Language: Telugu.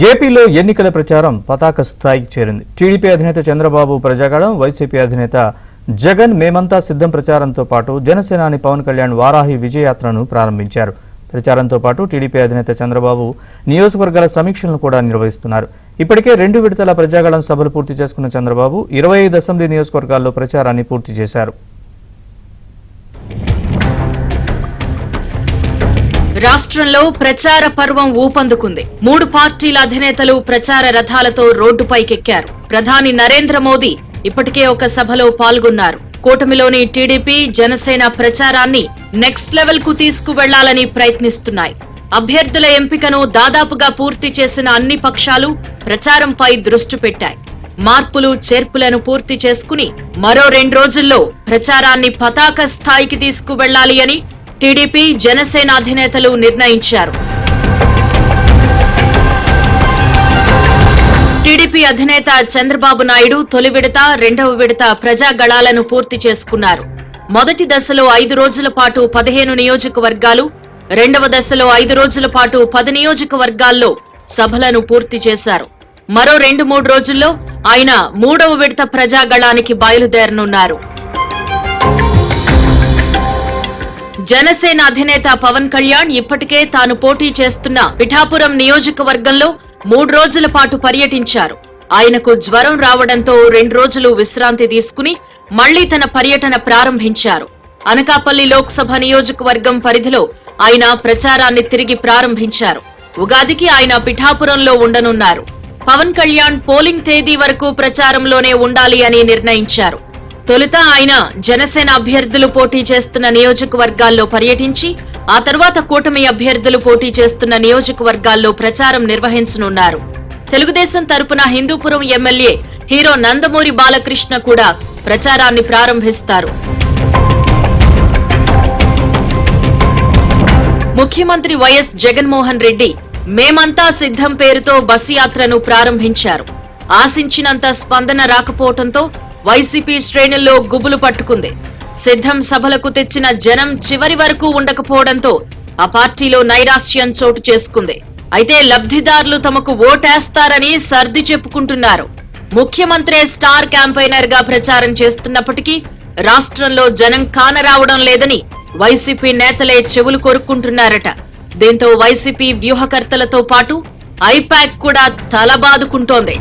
ఏపీలో ఎన్నికల ప్రచారం పతాక స్థాయికి చేరింది. టీడీపీ అధినేత చంద్రబాబు ప్రజాగళం, వైసీపీ అధినేత జగన్ మేమంతా సిద్ధం ప్రచారంతో పాటు జనసేనాని పవన్ కళ్యాణ్ వారాహి విజయయాత్రను ప్రారంభించారు. ప్రచారంతో పాటు టీడీపీ అధినేత చంద్రబాబు నియోజకవర్గాల సమీక్షలను కూడా నిర్వహిస్తున్నారు. ఇప్పటికే 2 విడతల ప్రజాగళం సభలు పూర్తి చేసుకున్న చంద్రబాబు 25 అసెంబ్లీ నియోజకవర్గాల్లో ప్రచారాన్ని పూర్తి చేశారు. రాష్ట్రంలో ప్రచార పర్వం ఊపందుకుంది. 3 పార్టీల అధినేతలు ప్రచార రథాలతో రోడ్డుపైకెక్కారు. ప్రధాని నరేంద్ర మోదీ ఇప్పటికే ఒక సభలో పాల్గొన్నారు. కూటమిలోని టీడీపీ, జనసేన ప్రచారాన్ని నెక్స్ట్ లెవెల్ కు తీసుకువెళ్లాలని ప్రయత్నిస్తున్నాయి. అభ్యర్థుల ఎంపికను దాదాపుగా పూర్తి చేసిన అన్ని పక్షాలు ప్రచారంపై దృష్టి పెట్టాయి. మార్పులు చేర్పులను పూర్తి చేసుకుని మరో 2 రోజుల్లో ప్రచారాన్ని పతాక స్థాయికి తీసుకువెళ్లాలి అని టీడీపీ, జనసేన అధినేతలు నిర్ణయించారు. టీడీపీ అధినేత చంద్రబాబు నాయుడు తొలి విడత, 2వ విడత ప్రజాగళాలను పూర్తి చేసుకున్నారు. మొదటి దశలో 5 రోజుల పాటు 15 నియోజకవర్గాలు, 2వ దశలో 5 రోజుల పాటు 10 నియోజకవర్గాల్లో సభలను పూర్తి చేశారు. మరో 2-3 రోజుల్లో ఆయన 3వ విడత ప్రజాగళానికి బయలుదేరనున్నారు. జనసేన అధినేత పవన్ కళ్యాణ్ ఇప్పటికే తాను పోటీ చేస్తున్న పిఠాపురం నియోజకవర్గంలో 3 రోజుల పాటు పర్యటించారు. ఆయనకు జ్వరం రావడంతో 2 రోజులు విశ్రాంతి తీసుకుని మళ్లీ తన పర్యటన ప్రారంభించారు. అనకాపల్లి లోక్సభ నియోజకవర్గం పరిధిలో ఆయన ప్రచారాన్ని తిరిగి ప్రారంభించారు. ఉగాదికి ఆయన పిఠాపురంలో ఉండనున్నారు. పవన్ కళ్యాణ్ పోలింగ్ తేదీ వరకు ప్రచారంలోనే ఉండాలి అని నిర్ణయించారు. తొలుత ఆయన జనసేన అభ్యర్థులు పోటీ చేస్తున్న నియోజకవర్గాల్లో పర్యటించి ఆ తర్వాత కూటమి అభ్యర్థులు పోటీ చేస్తున్న నియోజకవర్గాల్లో ప్రచారం నిర్వహించనున్నారు. తెలుగుదేశం తరపున హిందూపురం ఎమ్మెల్యే హీరో నందమూరి బాలకృష్ణ కూడా ప్రచారాన్ని ప్రారంభిస్తారు. ముఖ్యమంత్రి వైఎస్ జగన్మోహన్ రెడ్డి మేమంతా సిద్ధం పేరుతో బస్సు యాత్రను ప్రారంభించారు. ఆశించినంత స్పందన రాకపోవడంతో వైసీపీ శ్రేణుల్లో గుబులు పట్టుకుంది. సిద్ధం సభలకు తెచ్చిన జనం చివరి వరకు ఉండకపోవడంతో ఆ పార్టీలో నైరాశ్యం చోటు చేసుకుంది. అయితే లబ్ధిదారులు తమకు ఓటేస్తారని సర్ది చెప్పుకుంటున్నారు. ముఖ్యమంత్రి స్టార్ క్యాంపెయినర్ గా ప్రచారం చేస్తున్నప్పటికీ రాష్ట్రంలో జనం కానరావడం లేదని వైసీపీ నేతలే చెవులు కొరుక్కుంటున్నారట. దీంతో వైసీపీ వ్యూహకర్తలతో పాటు ఐపాక్ కూడా తలబాదుకుంటోంది.